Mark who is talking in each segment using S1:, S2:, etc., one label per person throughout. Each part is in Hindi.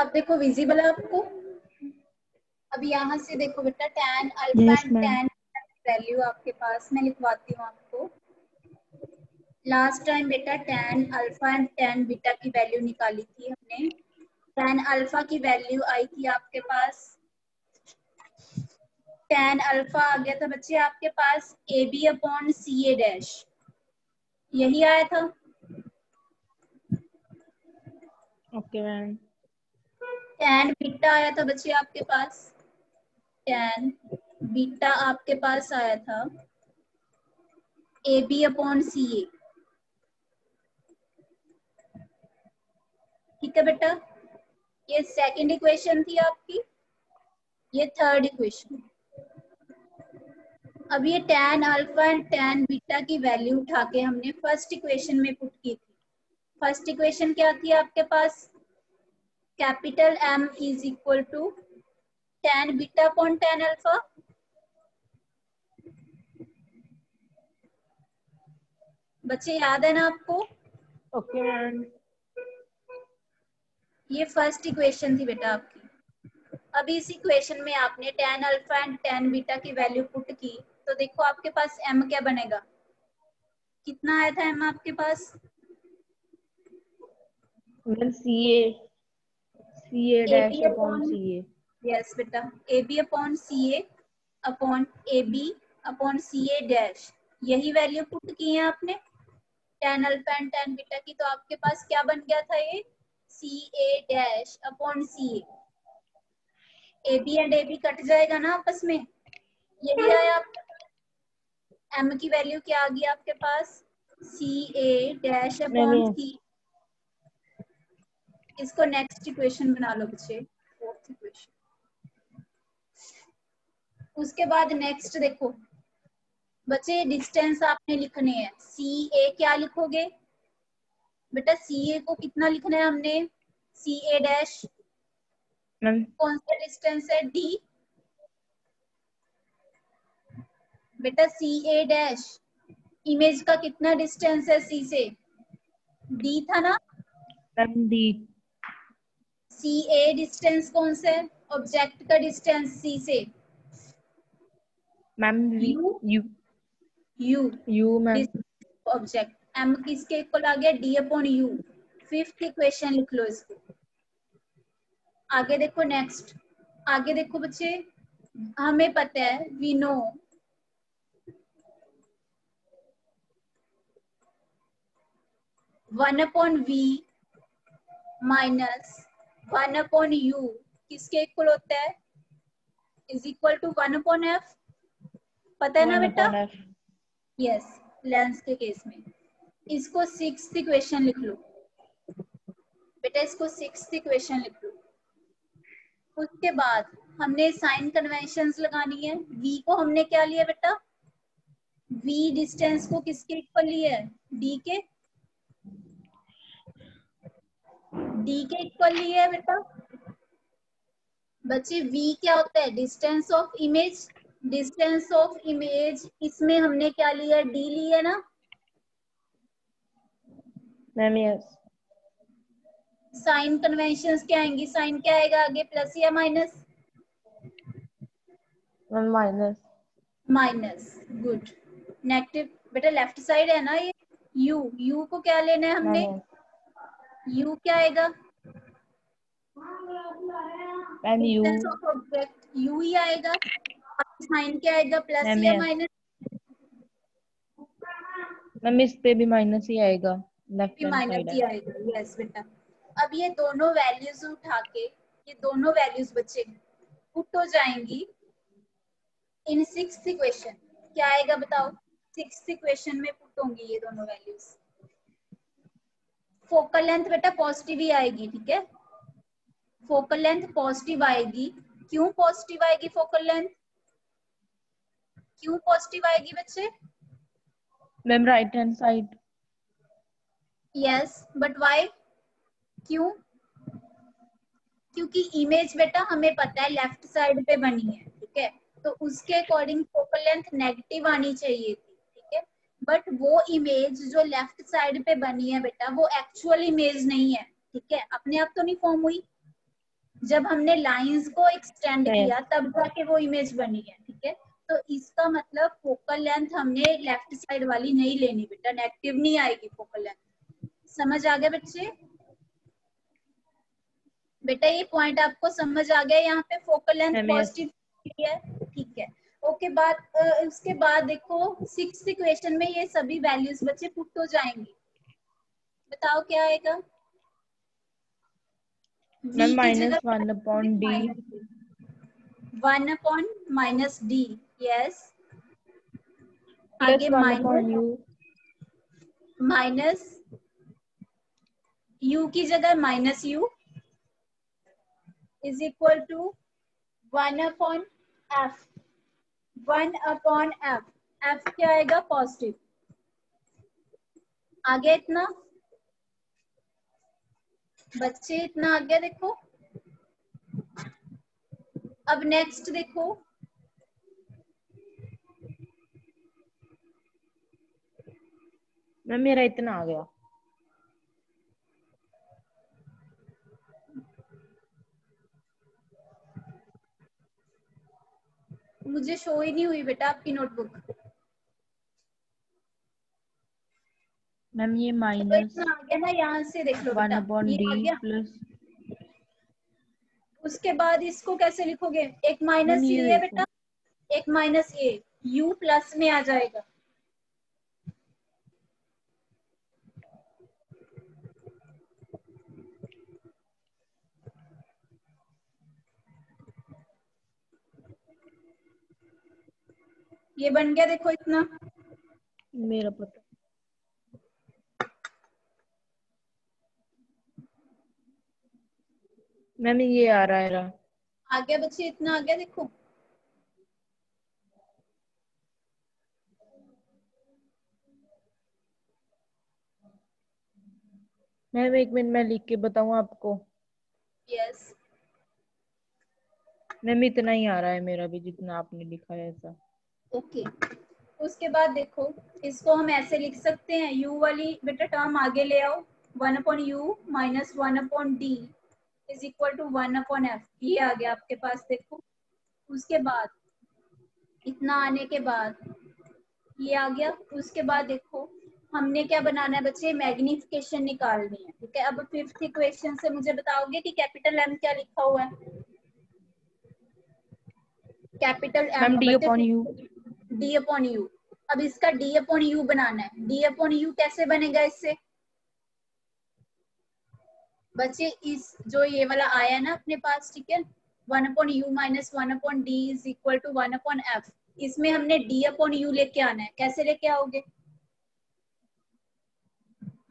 S1: अब देखो विजिबल है आपको। अब यहाँ से देखो बेटा tan alpha and tan value आपके पास मैं लिखवाती हूँ आपको। लास्ट टाइम बेटा tan alpha and tan beta की वैल्यू निकाली थी हमने। tan अल्फा की वैल्यू आई थी आपके पास, tan अल्फा आ गया था बच्चे आपके पास AB अपॉन CA डैश, यही आया था।
S2: Okay ma'am.
S1: tan बीटा आया था बच्चे आपके पास, tan बीटा आपके पास आया था AB अपॉन CA। ठीक है बेटा, ये सेकंड इक्वेशन थी आपकी, ये थर्ड इक्वेशन। अब ये tan alpha and tan beta की वैल्यू उठा के हमने फर्स्ट इक्वेशन में पुट की थी। फर्स्ट इक्वेशन क्या थी आपके पास, capital M is equal to tan beta upon tan alpha. बच्चे याद है ना आपको?
S2: Okay ma'am.
S1: ये फर्स्ट इक्वेशन थी बेटा आपकी। अब इस इक्वेशन में आपने tan alpha and tan beta की वैल्यू पुट की, तो देखो आपके पास m क्या बनेगा, कितना आया था m आपके पास,
S2: CA
S1: AB
S2: dash upon
S1: upon,
S2: CA।
S1: Yes बेटा, AB upon CA upon AB upon CA dash, यही वैल्यू पुट की है आपने tan alpha and tan beta की। तो आपके पास क्या बन गया था, ये CA dash upon CA। AB and AB cut जाएगा ना आपस में, यही आया आपके पास। M की वैल्यू क्या आ गई आपके पास, CA dash upon
S2: ma'am
S1: C। इसको नेक्स्ट इक्वेशन बना लो बच्चे, फोर्थ इक्वेशन। उसके बाद नेक्स्ट देखो बच्चे, डिस्टेंस आपने लिखने हैं, CA क्या लिखोगे बेटा, CA को कितना लिखना है हमने, CA डैश,
S2: मैम
S1: कौन सा डिस्टेंस है, D बेटा। CA डैश इमेज का कितना डिस्टेंस है C से, D था ना।
S2: डी।
S1: CA डिस्टेंस कौन सा है, ऑब्जेक्ट का डिस्टेंस C से,
S2: ma'am
S1: U
S2: ma'am.
S1: Object. M किसके इक्वल आ गया, D upon U। Fifth equation लिख लो इसको। आगे देखो नेक्स्ट, आगे देखो बच्चे, हमें पता है, we know one upon V minus 1 upon U किसके इक्वल होता है, is equal to 1 upon F। पता है ना
S2: 1
S1: बेटा,
S2: अपॉन F।
S1: यस, लेंस के केस में। इसको सिक्स्थ इक्वेशन लिख लो बेटा, इसको सिक्स्थ इक्वेशन लिख लो। उसके बाद हमने साइन कन्वेंशंस लगानी है। V को हमने क्या लिया बेटा, V डिस्टेंस को किसके इक्वल लिया है, D के, D के इक्वल लिया है बेटा। बच्चे V क्या होता है, distance of image, distance of image इसमें हमने क्या लिया, D लिया ना।
S2: Ma'am yes.
S1: साइन कन्वेंशंस क्या आएंगी, साइन क्या आएगा आगे, प्लस या minus,
S2: ma'am minus.
S1: Minus, good. Negative बेटा लेफ्ट साइड है ना ये, U को क्या लेना है हमने,
S2: मैम
S1: U क्या आएगा,
S2: ma'am you.
S1: Distance of object U ही आएगा। साइन क्या आएगा, प्लस
S2: मैम
S1: या
S2: यस।
S1: माइनस,
S2: मैम इस पे भी माइनस ही आएगा, लेफ्ट
S1: भी
S2: हैंड
S1: माइनस
S2: साइड
S1: ही
S2: है।
S1: आएगा, यस बेटा। अब ये दोनों वैल्यूज उठा के, ये दोनों वैल्यूज बच्चे पुट हो जाएंगी इन सिक्स्थ इक्वेशन। क्या आएगा बताओ, सिक्स्थ इक्वेशन में पुट होंगी ये दोनों वैल्यूज। फोकल लेंथ बेटा पॉजिटिव ही आएगी, ठीक है, फोकल लेंथ पॉजिटिव आएगी। क्यों पॉजिटिव आएगी फोकल लेंथ, क्यों पॉजिटिव आएगी बच्चे,
S2: ma'am right hand side.
S1: Yes but why, क्यों, क्योंकि इमेज बेटा हमें पता है लेफ्ट साइड पे बनी है, ठीक है, तो उसके अकॉर्डिंग फोकल लेंथ नेगेटिव आनी चाहिए थी, ठीक है। बट वो इमेज जो लेफ्ट साइड पे बनी है बेटा, वो एक्चुअल इमेज नहीं है, ठीक है, अपने आप तो नहीं फॉर्म हुई, जब हमने लाइंस को एक्सटेंड
S2: है।
S1: किया तब जाके वो इमेज बनी है, ठीक है। तो इसका मतलब फोकल लेंथ हमने लेफ्ट साइड वाली नहीं लेनी बेटा, नेगेटिव नहीं आएगी फोकल लेंथ। समझ आ गया बच्चे? बेटा ये पॉइंट आपको समझ आ गया? यहाँ पे focal length
S2: ma'am yes.
S1: Positive है, ठीक है। ओके, उसके बाद देखो सिक्स्थ इक्वेशन में ये सभी वैल्यूज बच्चे पुट हो जाएंगी। बताओ क्या आएगा?
S2: मैम
S1: v की जगह
S2: -1/d
S1: 1/-d, यस।
S2: प्लस
S1: आगे
S2: 1/u
S1: माइनस u की जगह -u is equal to 1/f। 1/f, f क्या आएगा? पॉजिटिव। आगे इतना बच्चे, इतना आगे देखो। अब नेक्स्ट देखो,
S2: मैम मेरा इतना आ गया।
S1: मुझे शो ही नहीं हुई बेटा आपकी नोटबुक।
S2: मैम ये
S1: चलो इतना आ गया ना, यहाँ से देख लो बेटा, ये
S2: -1/d
S1: आ गया।
S2: प्लस।
S1: उसके बाद इसको कैसे लिखोगे? एक
S2: मैम
S1: माइनस
S2: ये
S1: ए है
S2: देखो।
S1: बेटा, एक माइनस ए, u प्लस में आ जाएगा। ये बन गया देखो इतना।
S2: मेरा पता। मैम ये आ रहा है।
S1: आ गया बच्चे, इतना आ गया देखो।
S2: मैम 1 मिनट में लिख के बताऊँ आपको।
S1: यस।
S2: मैम इतना ही आ रहा है मेरा भी, जितना आपने लिखा है ऐसा।
S1: ओके, उसके बाद देखो इसको हम ऐसे लिख सकते हैं, u वाली बेटा टर्म आगे ले आओ, 1/u minus 1/d is equal to 1/f। ये आ गया आपके पास देखो। उसके बाद इतना आने के बाद ये आ गया। उसके बाद देखो हमने क्या बनाना है बच्चे? मैग्निफिकेशन निकालनी है, ठीक है। अब फिफ्थ इक्वेशन से मुझे बताओगे कि कैपिटल एम क्या लिखा हुआ है? Capital M
S2: ma'am d/u।
S1: d/u। अब इसका d/u बनाना है। d/u कैसे बनेगा इससे? बच्चे इस जो ये वाला आया ना अपने पास, ठीक है, 1/u minus 1/d is equal to 1/f। इसमें हमने d/u लेके आना है। कैसे लेके आओगे?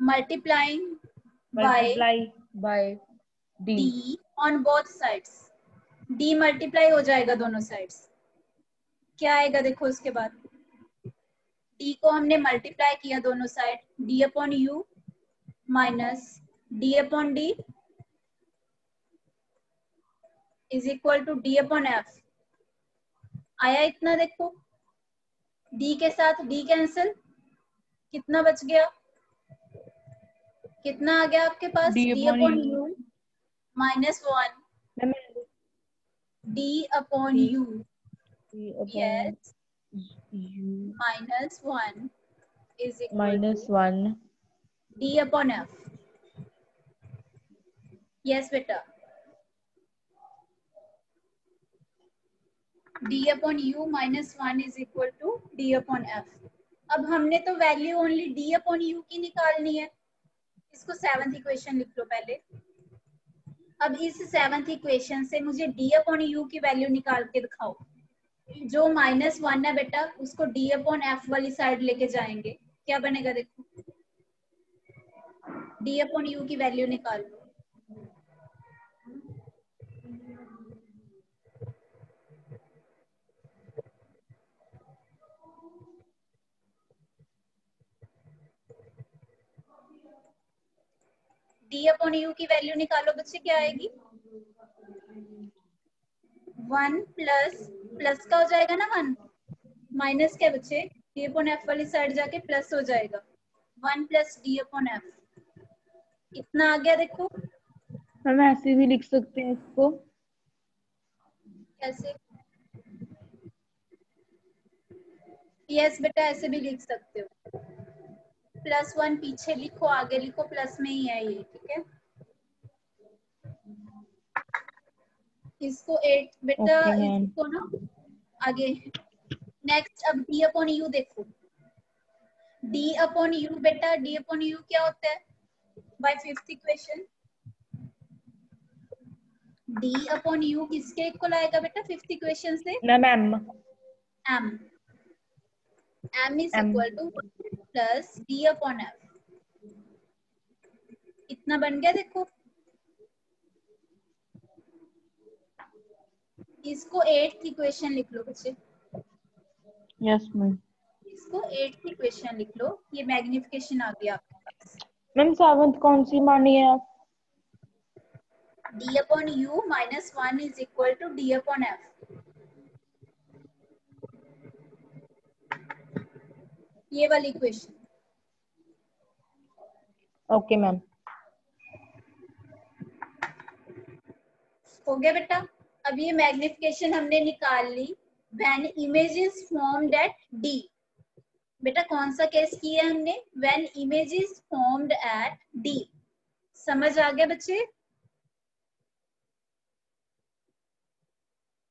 S1: Multiplying
S2: multiply by d।
S1: d on both sides. d multiply हो जाएगा दोनों साइड्स। क्या आएगा देखो उसके बाद? d को हमने मल्टीप्लाई किया दोनों side, d/u minus d/d is equal to d/f। आया इतना देखो, d के साथ d कैंसिल, कितना बच गया? कितना आ गया आपके पास?
S2: d/u।
S1: d/u minus 1
S2: ma'am
S1: d/u,
S2: d/u
S1: yes, minus 1 is equal to
S2: -1
S1: d/f। Yes बेटा, d/u minus 1 is equal to d/f। अब हमने तो वैल्यू ओनली d/u की निकालनी है। इसको सेवंथ इक्वेशन लिख लो पहले। अब इस सेवंथ इक्वेशन से मुझे d/u की वैल्यू निकाल के दिखाओ। जो -1 है बेटा उसको d/f वाली साइड लेके जाएंगे, क्या बनेगा देखो? d/u की वैल्यू निकाल लो। d/u की वैल्यू निकालो बच्चे, क्या आएगी? 1 प्लस का हो जाएगा ना 1, माइनस क्या बच्चे? d/f वाली साइड जाके प्लस हो जाएगा, 1 प्लस d/f। इतना आ गया देखो।
S2: हम ऐसे भी लिख सकते हैं इसको।
S1: कैसे? यस बेटा, ऐसे भी लिख सकते हो। +1 पीछे लिखो, आगे लिखो, प्लस में ही है ये, ठीक है। इसको 8 बेटा,
S2: ओके मैम।
S1: इसको ना आगे। नेक्स्ट, अब d अपॉन u देखो। d अपॉन u बेटा, d अपॉन u क्या होता है by fifth equation? d upon u किसके इक्वल आएगा बेटा फिफ्थ इक्वेशन से?
S2: Ma'am M.
S1: m। m is
S2: M.
S1: Equal to plus d upon f। इतना बन गया देखो। इसको 8th इक्वेशन लिख लो बच्चे।
S2: Yes ma'am.
S1: इसको 8th इक्वेशन लिख लो। ये मैग्निफिकेशन आ गया आपके पास।
S2: मैम 7th कौन सी मानी है आप?
S1: d upon u minus 1 is equal to d upon f। ये वाली इक्वेशन।
S2: Okay ma'am.
S1: हो गया बेटा। अब ये मैग्निफिकेशन हमने निकाल ली। When image is formed at d। बेटा कौन सा केस किया है हमने? When image is formed at d। समझ आ गया बच्चे?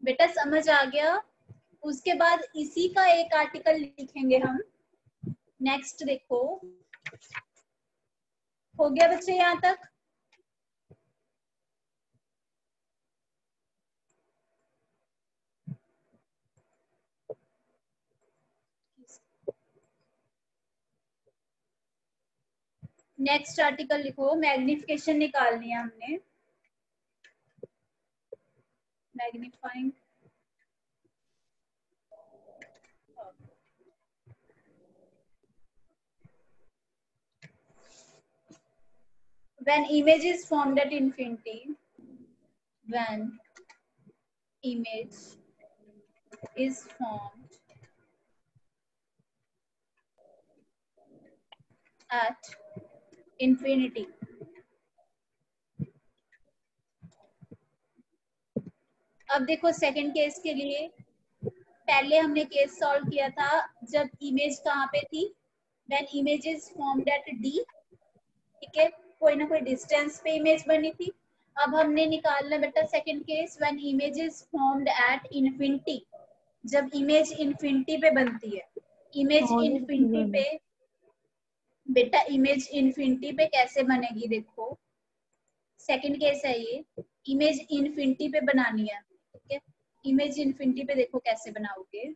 S1: बेटा समझ आ गया। उसके बाद इसी का एक आर्टिकल लिखेंगे हम। नेक्स्ट देखो। हो गया बच्चे यहाँ तक? नेक्स्ट आर्टिकल लिखो। मैग्निफिकेशन निकालनी है हमने। Magnifying when image is formed at infinity, when image is formed at infinity, अब देखो सेकंड केस के लिए। पहले हमने केस सॉल्व किया था जब इमेज कहाँ पे थी? when image is formed at d, ठीक है, कोई ना कोई डिस्टेंस पे इमेज बनी थी। अब हमने निकालना बेटा second case when image is formed at infinity, जब इमेज इन्फिनिटी पे बनती है। इमेज इन्फिनिटी पे बेटा, इमेज इन्फिनिटी पे कैसे बनेगी देखो। सेकंड केस है ये। इमेज इन्फिनिटी पे बनानी है, ठीक है। इमेज इन्फिनिटी पे देखो कैसे बनाओगे।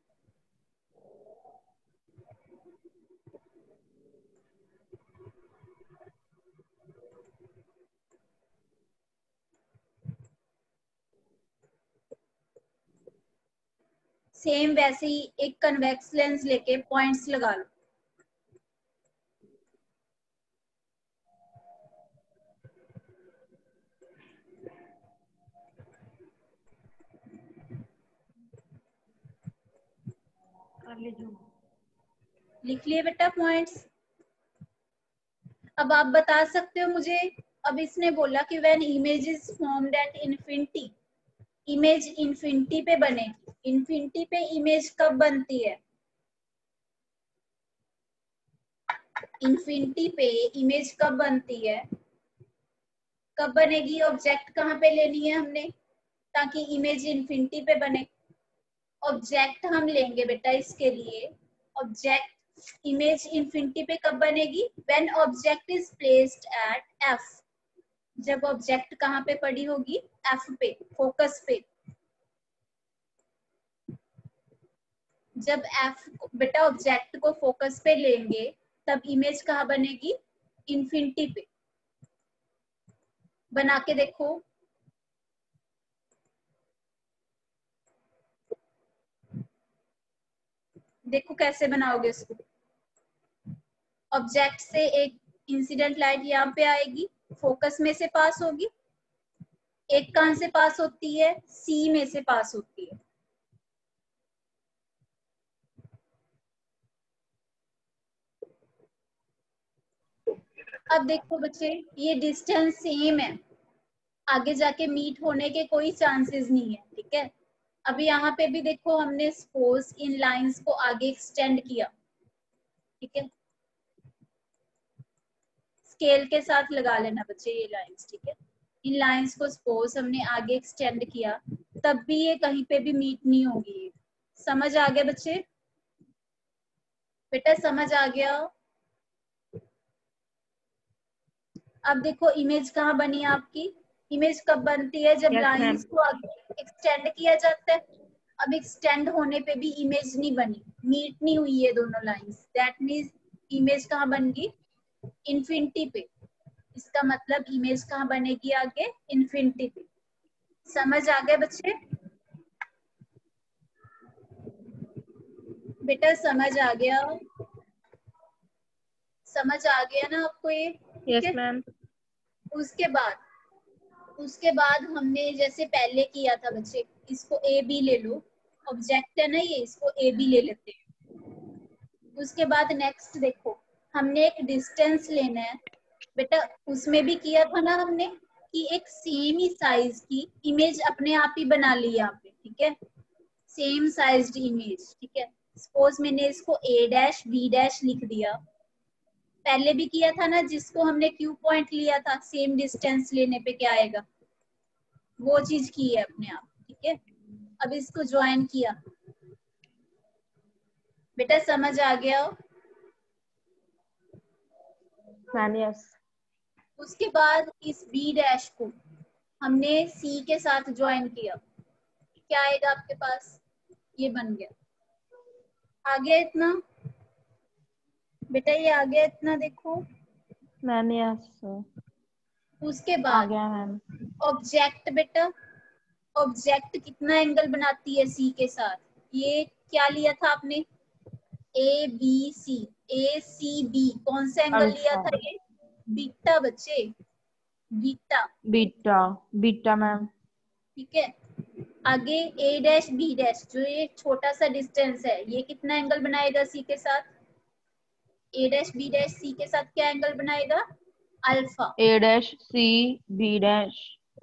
S1: सेम वैसे ही एक कन्वेक्स लेंस लेके पॉइंट्स लगा लो। लिख लिए बेटा पॉइंट्स? अब आप बता सकते हो मुझे। अब इसने बोला कि when image is formed at infinity, image infinity पे बनेगी। इन्फिनिटी पे इमेज कब बनती है? इन्फिनिटी पे इमेज कब बनती है? कब बनेगी? ऑब्जेक्ट कहाँ पे लेनी है हमने ताकि इमेज इन्फिनिटी पे बने? ऑब्जेक्ट हम लेंगे बेटा इसके लिए। ऑब्जेक्ट इमेज इन्फिनिटी पे कब बनेगी? When object is placed at f। जब ऑब्जेक्ट कहाँ पे पड़ी होगी? f पे, फोकस पे। जब f बेटा ऑब्जेक्ट को फोकस पे लेंगे तब इमेज कहाँ बनेगी? इन्फिनिटी पे। बना के देखो। देखो कैसे बनाओगे इसको। ऑब्जेक्ट से एक इंसिडेंट लाइट यहाँ पे आएगी, फोकस में से पास होगी। एक कहां से पास होती है? सी में से पास होती है। अब देखो बच्चे, ये डिस्टेंस सेम है। आगे जाके मीट होने के कोई चांसेस नहीं है, ठीक है। अभी यहाँ पे भी देखो हमने सपोज इन लाइंस को आगे एक्सटेंड किया, ठीक है, स्केल के साथ लगा लेना बच्चे ये लाइंस, ठीक है। इन लाइंस को सपोज हमने आगे एक्सटेंड किया, तब भी ये कहीं पे भी मीट नहीं होगी। समझ आ गया बच्चे? बेटा समझ आ गया? अब देखो इमेज कहाँ बनी आपकी। इमेज कब बनती है? जब
S2: Yes,
S1: लाइंस
S2: ma'am.
S1: को आगे एक्सटेंड किया जाता है। अब एक्सटेंड होने पे भी इमेज नहीं बनी, मीट नहीं हुई है दोनों लाइंस, दैट मीन्स इमेज कहाँ बन गई? इन्फिनिटी पे। इसका मतलब इमेज कहाँ बनेगी आगे? इन्फिनिटी पे। समझ आ गए बच्चे? बेटा समझ आ गया? समझ आ गया ना आपको ये?
S2: Yes,
S1: ठीक है।
S2: ma'am.
S1: उसके बाद हमने जैसे पहले किया था बच्चे, इसको ए बी ले लो, ऑब्जेक्ट है ना ये, इसको ए बी ले लेते हैं। उसके बाद नेक्स्ट देखो, हमने एक डिस्टेंस लेना है। बेटा उसमें भी किया था ना हमने कि एक सेम ही साइज की इमेज अपने आप ही बना ली यहाँ पे, ठीक है, सेम साइज्ड इमेज, ठीक है। सपोज मैंने इसको ए डैश बी डैश लिख दिया। पहले भी किया था ना, जिसको हमने क्यू पॉइंट लिया था, सेम डिस्टेंस लेने पे क्या आएगा, वो चीज की है अपने आप, ठीक है। अब इसको ज्वाइन किया। बेटा समझ आ गया?
S2: Ma'am, yes.
S1: उसके बाद इस बी डैश को हमने सी के साथ ज्वाइन किया, क्या आएगा आपके पास? ये बन गया। आ गया इतना? बेटा ये आ गया इतना, देखो।
S2: Ma'am, yes.
S1: उसके
S2: आ
S1: बाद
S2: गया मैम।
S1: ऑब्जेक्ट, बेटा ऑब्जेक्ट कितना एंगल बनाती है सी के साथ? ये क्या लिया था आपने? A B C, A C B, कौन सा एंगल लिया
S2: अल्फा,
S1: था ये? बीटा बच्चे, बीटा,
S2: बीटा, बीटा मैम।
S1: ठीक है। आगे ए डैश बी डैश, जो ये छोटा सा डिस्टेंस है, ये कितना एंगल बनाएगा सी के साथ? A dash B dash C के साथ क्या एंगल बनाएगा? Alpha.
S2: A dash C B dash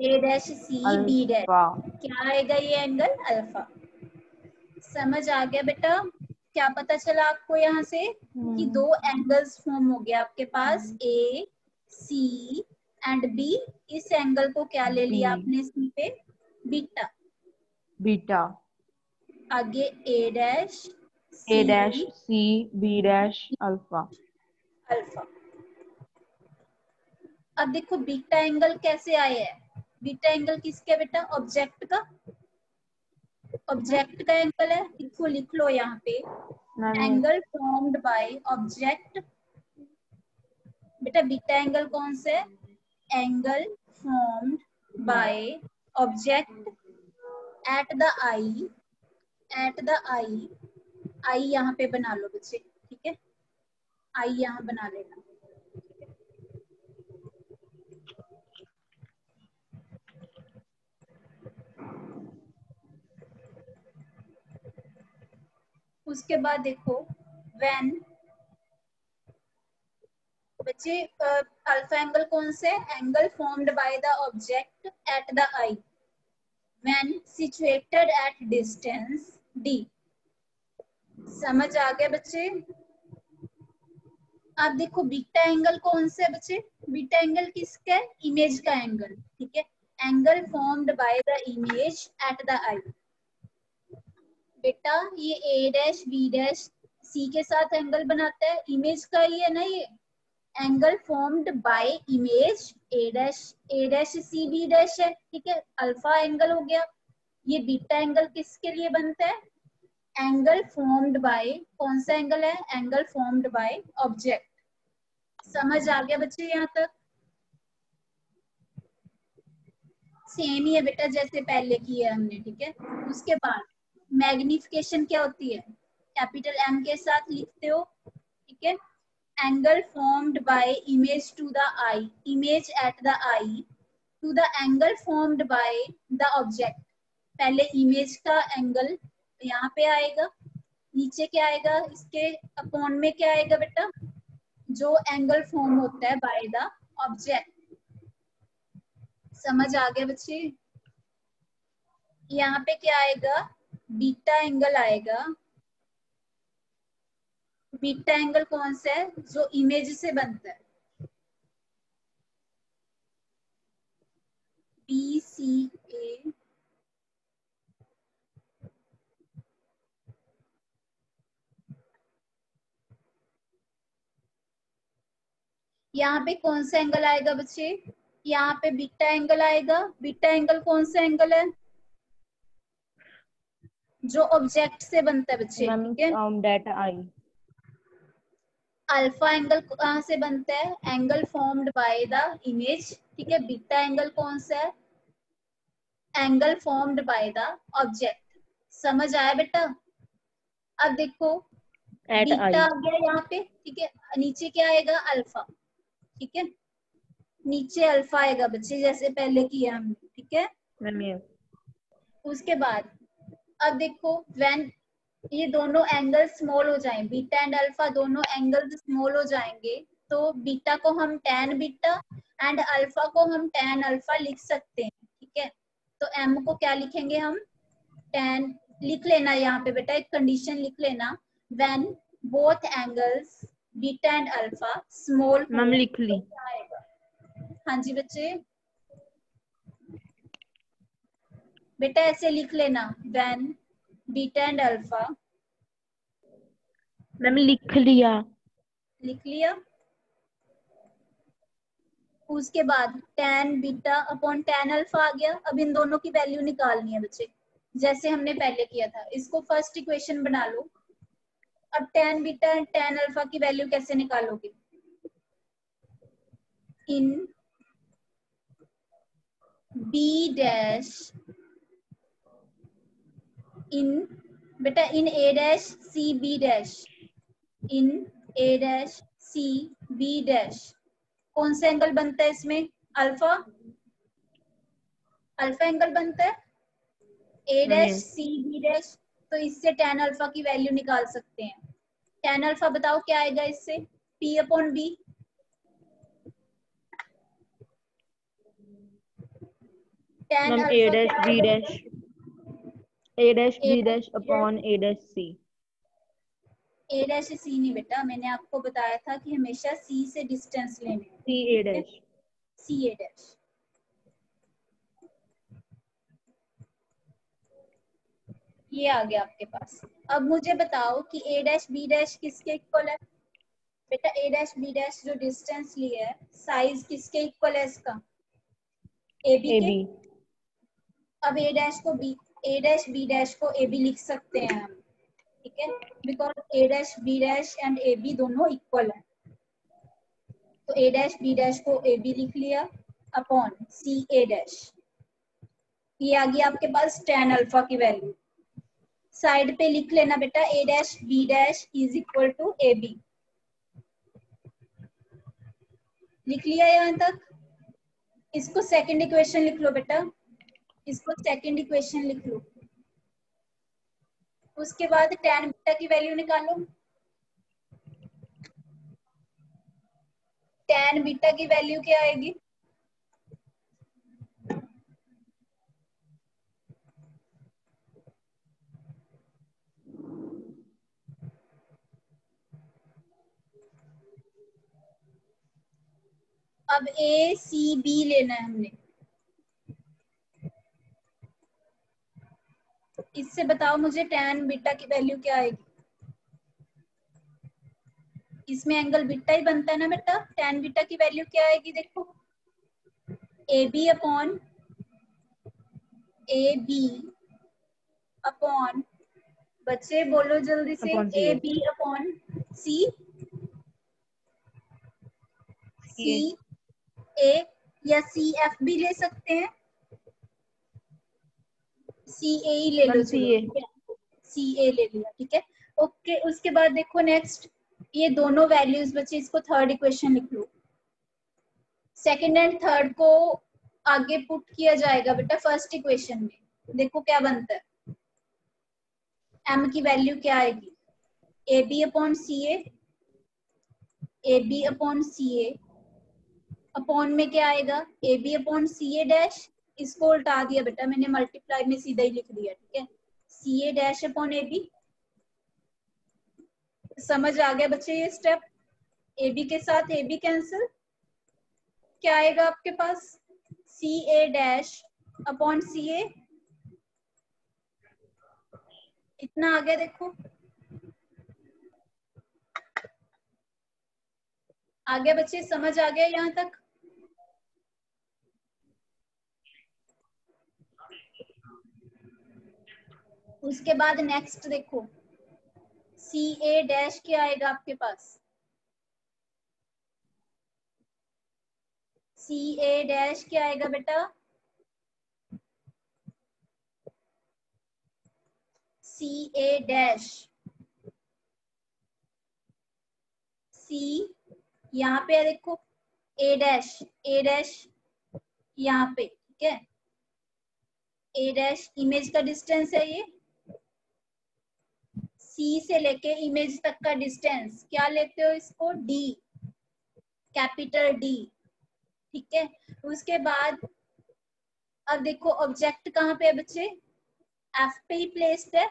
S1: A dash C B dash,
S2: alpha.
S1: क्या आएगा ये एंगल? अल्फा। समझ आ गया बेटा? क्या पता चला आपको यहाँ से कि दो एंगल्स फॉर्म हो गया आपके पास, ए सी एंड बी। इस एंगल को क्या ले
S2: बी
S1: लिया आपने सी पे? बीटा।
S2: बीटा।
S1: आगे A dash
S2: A dash
S1: C
S2: C B dash alpha.
S1: Alpha. अब देखो बीटा एंगल कैसे आया है? बीटा एंगल किसका बेटा? ऑब्जेक्ट का। ऑब्जेक्ट का एंगल है, इसको लिख लो यहाँ पे,
S2: ma'am
S1: angle formed by object. बेटा बीटा एंगल कौन से है? Angle formed by object at the eye, at the eye, eye यहाँ पे बना लो बच्चे, ठीक है, आई यहाँ बना लेना। उसके बाद देखो व्हेन, बच्चे अल्फा एंगल कौन से? Angle formed by the object at the I when situated at distance D. समझ आ गया बच्चे? आप देखो बीटा एंगल कौन से है बच्चे? बीटा एंगल किसका है? इमेज का एंगल, ठीक है, angle formed by the image at the eye. बेटा ये A dash B dash C के साथ एंगल बनाता है, इमेज का ही है ना ये, angle formed by image A dash C B dash है, ठीक है, अल्फा एंगल हो गया। ये बीटा एंगल किसके लिए बनता है? एंगल फॉर्म्ड बाय, कौन सा एंगल है? Angle formed by object. समझ आ गया बच्चे यहाँ तक? सेम ही है बेटा जैसे पहले किया हमने, ठीक है। उसके बाद मैग्निफिकेशन क्या होती है? कैपिटल एम के साथ लिखते हो, ठीक है, angle formed by image to the eye, image at the eye to the angle formed by the object. पहले इमेज का एंगल यहाँ पे आएगा, नीचे क्या आएगा? इसके अपॉन में क्या आएगा बेटा? जो एंगल फॉर्म होता है बाय द ऑब्जेक्ट। समझ आ गया बच्चे? यहाँ पे क्या आएगा, बीटा एंगल आएगा। बीटा एंगल कौन सा है, जो इमेज से बनता है, बी सी ए। यहाँ पे कौन सा एंगल आएगा बच्चे, यहाँ पे बीटा एंगल आएगा। बीटा एंगल कौन सा एंगल है, जो ऑब्जेक्ट से बनता है बच्चे,
S2: मैम
S1: ठीक है।
S2: डेट आई।
S1: अल्फा एंगल कहाँ से बनता है, angle formed by the image, ठीक है। बीटा एंगल कौन सा है, angle formed by the object. समझ आया बेटा? अब देखो
S2: एट
S1: बीटा
S2: आई।
S1: आ गया यहाँ पे, ठीक है। नीचे क्या आएगा, अल्फा, ठीक है। नीचे अल्फा आएगा बच्चे, जैसे पहले किया हमने, ठीक है।
S2: मैम ये
S1: उसके बाद अब देखो, व्हेन ये दोनों एंगल स्मॉल हो जाएं, बीटा एंड अल्फा दोनों एंगल स्मॉल हो जाएंगे, तो बीटा को हम tan बीटा एंड अल्फा को हम tan अल्फा लिख सकते हैं, ठीक है। तो m को क्या लिखेंगे हम, tan। लिख लेना यहाँ पे बेटा, एक कंडीशन लिख लेना, when both angles beta and alpha small हो,
S2: मैम लिख ली।
S1: तो क्या आएगा। हाँ जी बच्चे, बेटा ऐसे लिख लेना, when beta and alpha.
S2: Ma'am लिख लिया।
S1: लिख लिया। उसके बाद tan beta upon tan alpha आ गया। अब इन दोनों की वैल्यू निकालनी है बच्चे, जैसे हमने पहले किया था। इसको फर्स्ट इक्वेशन बना लो। अब tan beta and tan alpha की वैल्यू कैसे निकालोगे, इन b डैश, इन बेटा इन a dash c b dash, in a dash c b dash. कौन सा एंगल बनता है इसमें, अल्फा, अल्फा एंगल बनता है, ए
S2: मैम
S1: डैश
S2: ये
S1: सी बी डैश। तो इससे tan अल्फा की वैल्यू निकाल सकते हैं। tan अल्फा बताओ क्या आएगा इससे, p upon B. tan
S2: ma'am A
S1: alpha
S2: dash
S1: क्या
S2: बी
S1: आएगा
S2: डैश,
S1: बेटा,
S2: A dash
S1: A
S2: B
S1: dash
S2: dash upon A dash C.
S1: A dash C नहीं बेटा, मैंने आपको बताया था कि हमेशा सी से डिस्टेंस लेने हैं,
S2: सी ए
S1: ठीक है।
S2: डैश।
S1: सी ए डैश, ये आ गया आपके पास। अब मुझे बताओ कि ए डैश बी डैश किसके इक्वल है। बेटा ए डैश बी डैश जो डिस्टेंस लिया है, साइज किसके इक्वल है इसका, ए बी
S2: ए
S1: के।
S2: बी।
S1: अब ए डैश को B, A dash B dash को ए बी लिख सकते हैं हम, ठीक है, because A dash B dash and A B दोनों इक्वल है। तो ए डैश बी डैश को ए बी लिख लिया अपॉन सी ए डैश। ये आ गया आपके पास tan अल्फा की वैल्यू। साइड पे लिख लेना बेटा, A dash B dash is equal to A B. लिख लिया यहाँ तक। इसको सेकंड इक्वेशन लिख लो बेटा, इसको सेकंड इक्वेशन लिख लो। उसके बाद tan बीटा की वैल्यू निकालो। tan बीटा की वैल्यू क्या आएगी, अब ए सी बी लेना है हमने। इससे बताओ मुझे tan बीटा की वैल्यू क्या आएगी। इसमें एंगल बीटा ही बनता है ना बेटा, tan बीटा की वैल्यू क्या आएगी देखो, A B upon A B upon, बच्चे बोलो जल्दी से,
S2: upon C
S1: A
S2: A.
S1: B upon C,
S2: C
S1: C
S2: A.
S1: A, या सी एफ भी ले सकते हैं, सी ए ही ले लो
S2: मैम सी
S1: चलो,
S2: ए।
S1: ठीक है। सी ए ले लिया, ठीक है। ओके, उसके बाद देखो नेक्स्ट, ये दोनों वैल्यूज बच्चे, इसको थर्ड इक्वेशन लिख लो। सेकंड एंड थर्ड को आगे पुट किया जाएगा बेटा फर्स्ट इक्वेशन में। देखो क्या बनता है, m की वैल्यू क्या आएगी, A B upon C A, A B upon C A upon में क्या आएगा, A B upon C A dash, इसको उल्टा दिया बेटा मैंने, मल्टीप्लाई में सीधा ही लिख दिया, ठीक है, सी A dash upon A B. समझ आ गया बच्चे ये स्टेप? ए बी के साथ ए बी कैंसिल, क्या आएगा आपके पास, सी ए डैश अपॉन सी ए, इतना आ गया देखो, आ गया बच्चे, समझ आ गया यहाँ तक? उसके बाद नेक्स्ट देखो, सी ए डैश क्या आएगा आपके पास, सी ए डैश क्या आएगा बेटा, सी ए डैश, सी यहाँ पे देखो, ए डैश, ए डैश यहाँ पे, ठीक है, ए डैश इमेज का डिस्टेंस है ये, सी से लेके इमेज तक का डिस्टेंस क्या लेते हो इसको, डी, कैपिटल डी, ठीक है। उसके बाद अब देखो ऑब्जेक्ट कहाँ पे है बच्चे, एफ पे ही प्लेस्ड है,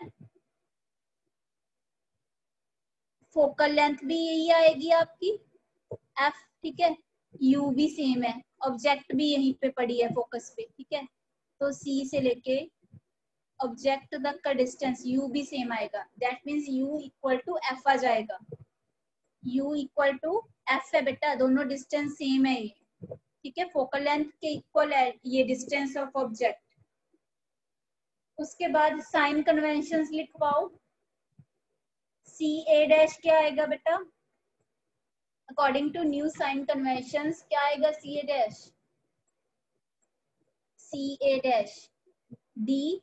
S1: फोकल लेंथ भी यही आएगी आपकी एफ, ठीक है, यू भी सेम है, ऑब्जेक्ट भी यहीं पे पड़ी है फोकस पे, ठीक है, तो सी से लेके ऑब्जेक्ट तक का डिस्टेंस यू भी सेम आएगा, that means U equal to F आ जाएगा, यू इक्वल टू एफ है बेटा, दोनों डिस्टेंस सेम है ये, ठीक है, फोकल लेंथ के इक्वल है ये डिस्टेंस ऑफ ऑब्जेक्ट। उसके बाद साइन कन्वेंशंस लिखवाओ, सी ए डैश क्या आएगा बेटा, according to new sign conventions क्या आएगा, C A dash, C A dash D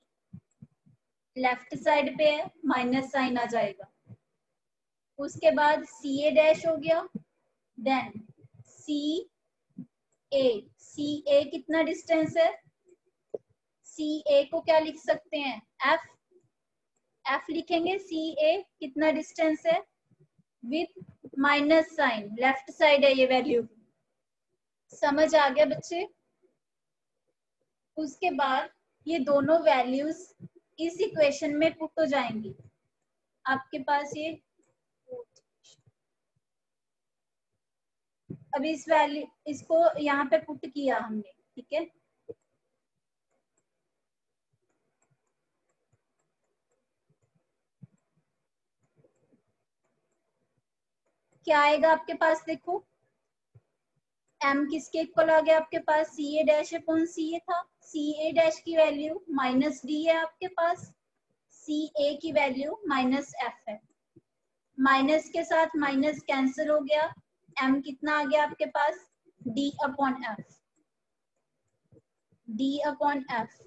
S1: left side पे है, माइनस साइन आ जाएगा। उसके बाद सी ए डैश हो गया, देन सी ए कितना डिस्टेंस है, सी ए को क्या लिख सकते हैं, एफ, एफ लिखेंगे, सी ए कितना डिस्टेंस है with minus sign, left side है ये वैल्यू, समझ आ गया बच्चे? उसके बाद ये दोनों वैल्यूज इस इक्वेशन में पुट हो जाएंगी, आपके पास ये अभी इस वैल्यू, इसको यहाँ पे पुट किया हमने, ठीक है, क्या आएगा आपके पास देखो, m किसके इक्वल आ गया आपके पास, सी ए डैश अपॉन सी ए था, सी ए डैश की वैल्यू माइनस डी है आपके पास, सी ए की वैल्यू माइनस एफ है, माइनस के साथ माइनस कैंसिल हो गया, m कितना आ गया आपके पास, d upon F, d upon F,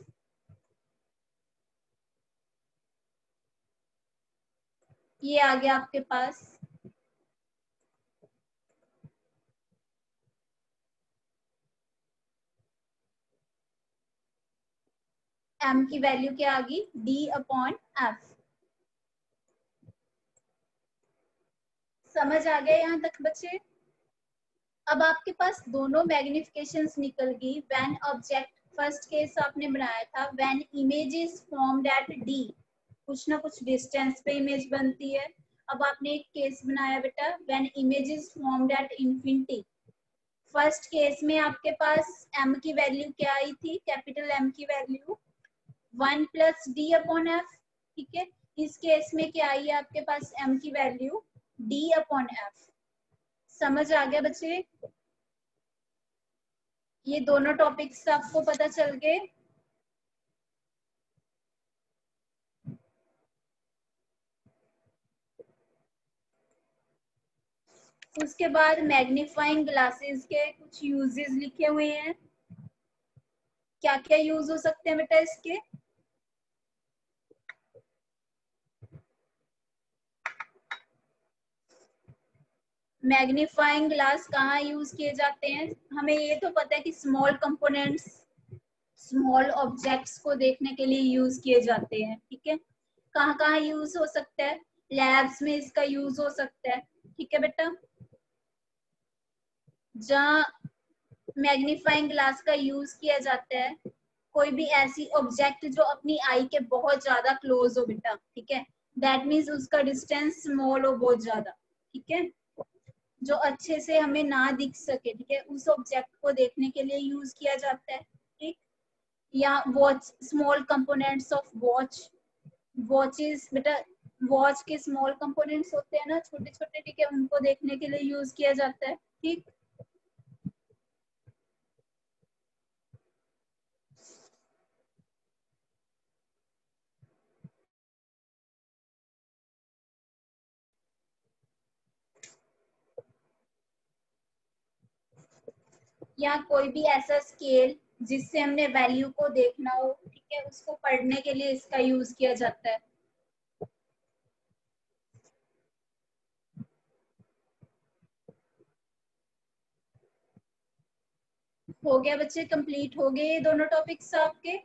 S1: ये आ गया आपके पास, m की वैल्यू क्या आ गई, d अपॉन एफ। समझ आ गया यहाँ तक बच्चे? अब आपके पास दोनों मैग्निफिकेशंस निकल गई, व्हेन ऑब्जेक्ट, फर्स्ट केस आपने बनाया था when image is formed eight D, कुछ ना कुछ डिस्टेंस पे इमेज बनती है। अब आपने एक केस बनाया बेटा when image is formed at infinity, first case में आपके पास m की वैल्यू क्या आई थी, कैपिटल M की value 1 plus D upon F, ठीक है, इस केस में क्या आई है आपके पास m की वैल्यू d अपॉन एफ। समझ आ गया बच्चे? ये दोनों टॉपिक्स आपको पता चल गए? उसके बाद मैग्नीफाइंग ग्लासेस के कुछ यूजेस लिखे हुए हैं, क्या क्या यूज हो सकते हैं बेटा इसके, मैग्नीफाइंग ग्लास कहाँ यूज किए जाते हैं, हमें ये तो पता है कि स्मॉल कंपोनेंट्स, स्मॉल ऑब्जेक्ट्स को देखने के लिए यूज किए जाते हैं, ठीक है, कहाँ कहाँ यूज हो सकता है, लैब्स में इसका यूज हो सकता है, ठीक है बेटा, जहाँ मैग्नीफाइंग ग्लास का यूज किया जाता है कोई भी ऐसी ऑब्जेक्ट जो अपनी आई के बहुत ज्यादा क्लोज हो बेटा, ठीक है, दैट मीन्स उसका डिस्टेंस स्मॉल हो बहुत ज्यादा, ठीक है, जो अच्छे से हमें ना दिख सके, ठीक है, उस ऑब्जेक्ट को देखने के लिए यूज किया जाता है, ठीक। या watch, small components of watch, watches बेटा, वॉच के स्मॉल कंपोनेंट्स होते हैं ना छोटे छोटे, ठीक है, उनको देखने के लिए यूज किया जाता है, ठीक। या कोई भी ऐसा स्केल जिससे हमने वैल्यू को देखना हो, ठीक है, उसको पढ़ने के लिए इसका यूज किया जाता है। हो गया बच्चे, कंप्लीट हो गए ये दोनों टॉपिक्स आपके।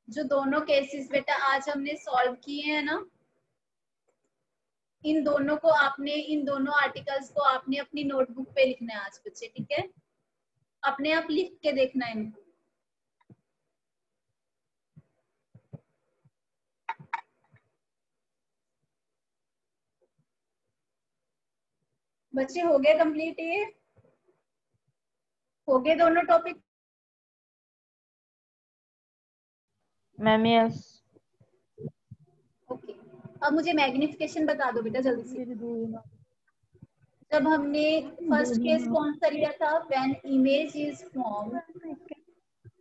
S1: जो दोनों केसेस बेटा आज हमने सॉल्व किए हैं ना, इन दोनों को आपने, इन दोनों आर्टिकल्स को आपने अपनी नोटबुक पे लिखना है आज बच्चे, ठीक है, अपने आप लिख के देखना है इनको। बच्चे हो गए कंप्लीट, ये हो गए दोनों टॉपिक।
S2: Ma'am yes.
S1: ओके, अब मुझे मैग्निफिकेशन बता दो बेटा जल्दी से। जब हमने फर्स्ट केस कौन सा लिया था, when image is formed,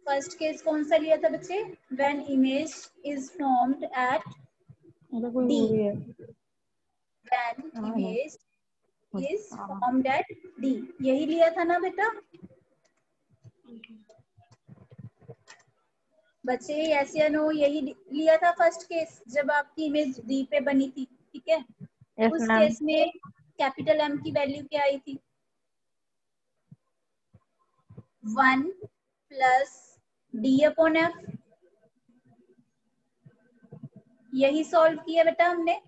S1: first case कौन सा लिया था बच्चे, when image is formed eight D, when image is formed eight D, यही लिया था ना बेटा बच्चे, यस या नो, यही लिया था फर्स्ट केस जब आपकी इमेज डी पे बनी थी, ठीक है।
S2: यस
S1: उस
S2: मैम।
S1: केस में कैपिटल एम की वैल्यू क्या आई थी, 1 प्लस डी अपॉन एफ, यही सॉल्व किया बेटा हमने।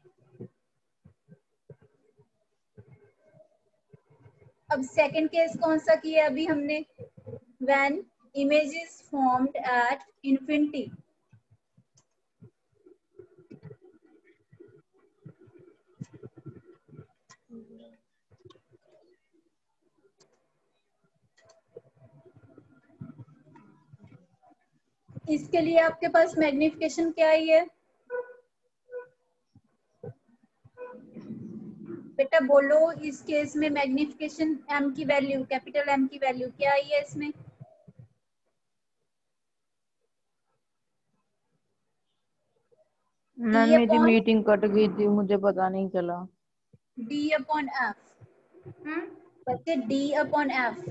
S1: अब सेकंड केस कौन सा किया अभी हमने, when image is formed at infinity, इसके लिए आपके पास मैग्निफिकेशन क्या आई है बेटा, बोलो, इस केस में मैग्निफिकेशन एम की वैल्यू, कैपिटल एम की वैल्यू क्या आई है इसमें,
S2: मैम
S1: डी
S2: मेरी
S1: अपॉन
S2: मीटिंग कट गई थी, मुझे पता नहीं चला।
S1: डी अपॉन एफ, बच्चे डी अपॉन एफ,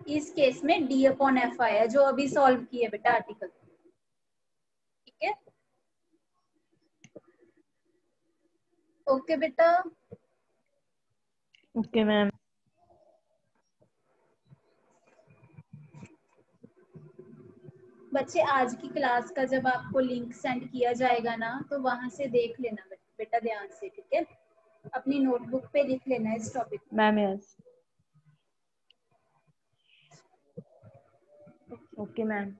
S1: इस केस में डी अपॉन एफ आया जो अभी सॉल्व किए बेटा आर्टिकल, ठीक है। ओके बेटा,
S2: ओके मैम।
S1: बच्चे आज की क्लास का जब आपको लिंक सेंड किया जाएगा ना, तो वहां से देख लेना बेटा ध्यान से, ठीक है, अपनी नोटबुक पे लिख लेना इस topic.
S2: Ma'am yes. Okay ma'am.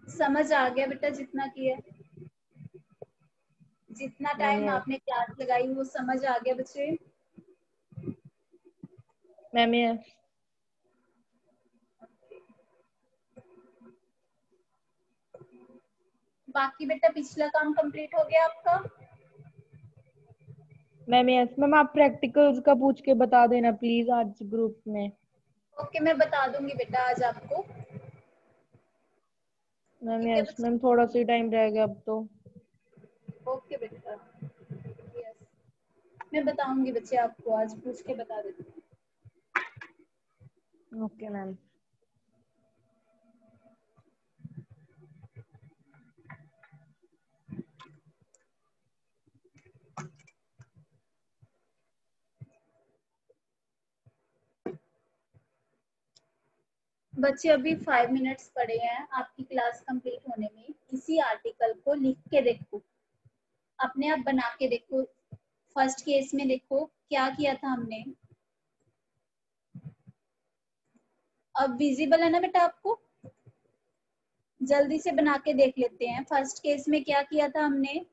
S1: समझ आ गया बेटा जितना किया, जितना
S2: मैम
S1: टाइम
S2: यस।
S1: आपने क्लास लगाई वो समझ आ गया बच्चे।
S2: Ma'am yes.
S1: बाकी बेटा पिछला काम कंप्लीट हो गया आपका।
S2: Ma'am yes. मैम आप प्रैक्टिकल्स का पूछ के बता देना प्लीज आज ग्रुप में।
S1: ओके, मैं बता दूंगी बेटा आज आपको,
S2: मैम
S1: ठीक है
S2: यस।
S1: बच्चे।
S2: मैम थोड़ा सी टाइम रह गया अब तो।
S1: ओके बेटा, यस, मैं बताऊंगी बच्चे आपको, आज पूछ के बता देती हूँ।
S2: Okay ma'am.
S1: बच्चे अभी 5 मिनट्स पड़े हैं आपकी क्लास कंप्लीट होने में। इसी आर्टिकल को लिख के देखो, अपने आप बना के देखो। फर्स्ट केस में देखो क्या किया था हमने। अब विजिबल है ना बेटा आपको? जल्दी से बना के देख लेते हैं। फर्स्ट केस में क्या किया था हमने?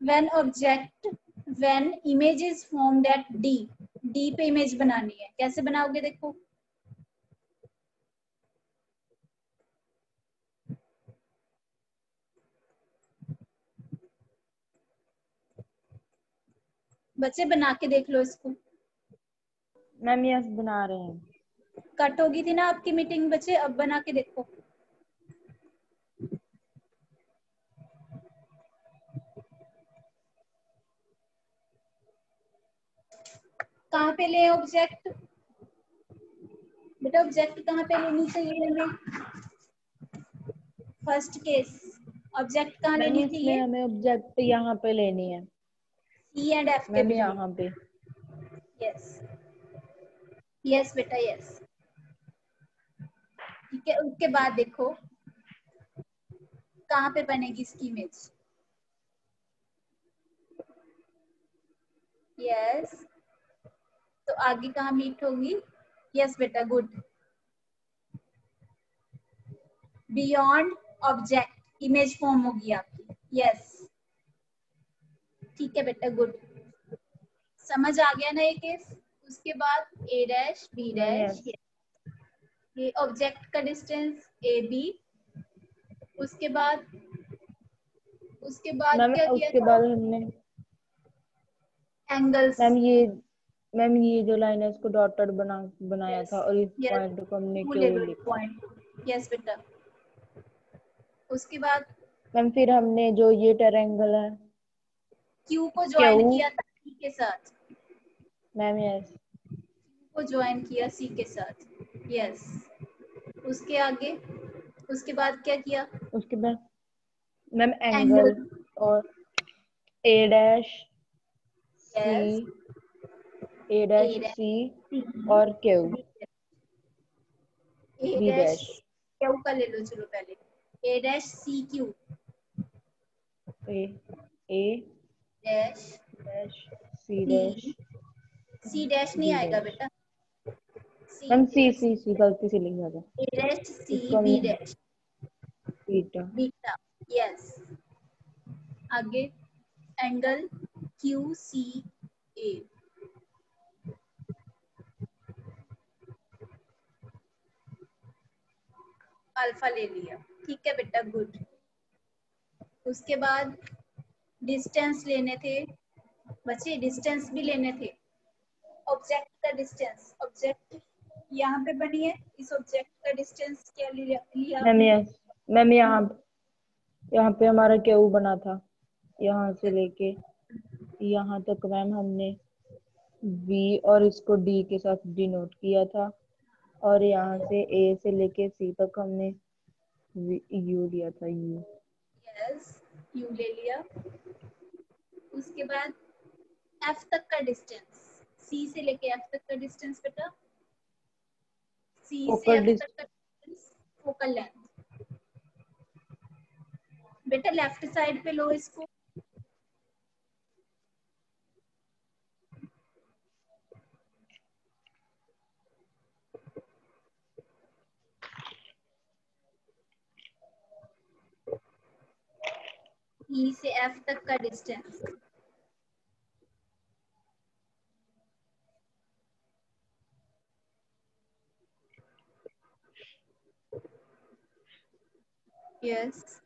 S1: when image is formed at D पे इमेज बनानी है। कैसे बनाओगे देखो। बच्चे बना के देख लो इसको।
S2: मैम यस बना रहे हैं।
S1: कट होगी थी ना आपकी मीटिंग बच्चे, अब बना के देखो। कहाँ पे ले ऑब्जेक्ट? बेटा ऑब्जेक्ट कहाँ पे लेनी चाहिए हमें? फर्स्ट केस ऑब्जेक्ट कहाँ
S2: मैम
S1: लेनी
S2: इसमें
S1: चाहिए?
S2: हमें ऑब्जेक्ट यहाँ पे लेनी है।
S1: सी एंड एफ के
S2: मैम
S1: बिल्कुल।
S2: यहाँ पे।
S1: यस यस बेटा यस। ठीक है, उसके बाद देखो कहाँ पे बनेगी इसकी इमेज। यस तो आगे कहाँ मीट होगी? यस बेटा good. Beyond object image form होगी आपकी। यस ठीक है बेटा गुड। समझ आ गया ना ये केस? उसके बाद A dash B
S2: ma'am
S1: dash,
S2: yes.
S1: ये ऑब्जेक्ट का डिस्टेंस ए बी। उसके बाद
S2: मैम
S1: क्या किया
S2: उसके
S1: था?
S2: बाद हमने
S1: एंगल्स।
S2: मैम ये जो लाइन है इसको डॉटेड बनाया
S1: यस
S2: था और इस
S1: यस
S2: पॉइंट को हमने
S1: टू ले
S2: क्यू
S1: लो
S2: लिखा।
S1: पॉइंट। यस बेटा। उसके बाद
S2: मैम फिर हमने जो ये ट्रायंगल है
S1: क्यू को ज्वाइन
S2: क्यू।
S1: किया था सी के साथ।
S2: Ma'am yes.
S1: को ज्वाइन किया सी के साथ। यस उसके आगे उसके बाद क्या किया?
S2: उसके बाद मैम
S1: एंगल।
S2: एंगल और A dash C,
S1: yes
S2: A
S1: A
S2: dash
S1: dash
S2: C
S1: C
S2: और Q
S1: A
S2: B
S1: dash
S2: dash.
S1: Q का ले लो। चलो पहले A dash C Q
S2: A A
S1: dash
S2: dash C dash
S1: C. C dash नहीं
S2: बी
S1: आएगा
S2: डैश।
S1: बेटा, सी
S2: मैम सी
S1: यस।
S2: सी सी गलती से लिख दिया था।
S1: ए डैश सी
S2: इसको
S1: बी
S2: हमने
S1: डैश
S2: बीटा।
S1: बीटा। यस आगे एंगल क्यू सी ए। अल्फा ले लिया। ठीक है बेटा गुड। उसके बाद डिस्टेंस लेने थे बच्चे, डिस्टेंस भी लेने थे। ऑब्जेक्ट का डिस्टेंस, ऑब्जेक्ट यहाँ पे बनी है, इस ऑब्जेक्ट का डिस्टेंस क्या लिया
S2: मैम
S1: आपने?
S2: यस। मैम यहाँ पे हमारा क्यू बना था, यहाँ से लेके यहाँ तक मैम हमने V और इसको D के साथ डिनोट किया था और यहाँ से A से लेके C तक हमने U लिया था U।
S1: यस यू ले लिया। उसके बाद F तक का डिस्टेंस, C से लेके F तक का डिस्टेंस बेटा, C से
S2: फोकल
S1: F तक का डिस्टेंस फोकल लेंथ। बेटा लेफ्ट साइड पे लो इसको। E से F तक का डिस्टेंस। यस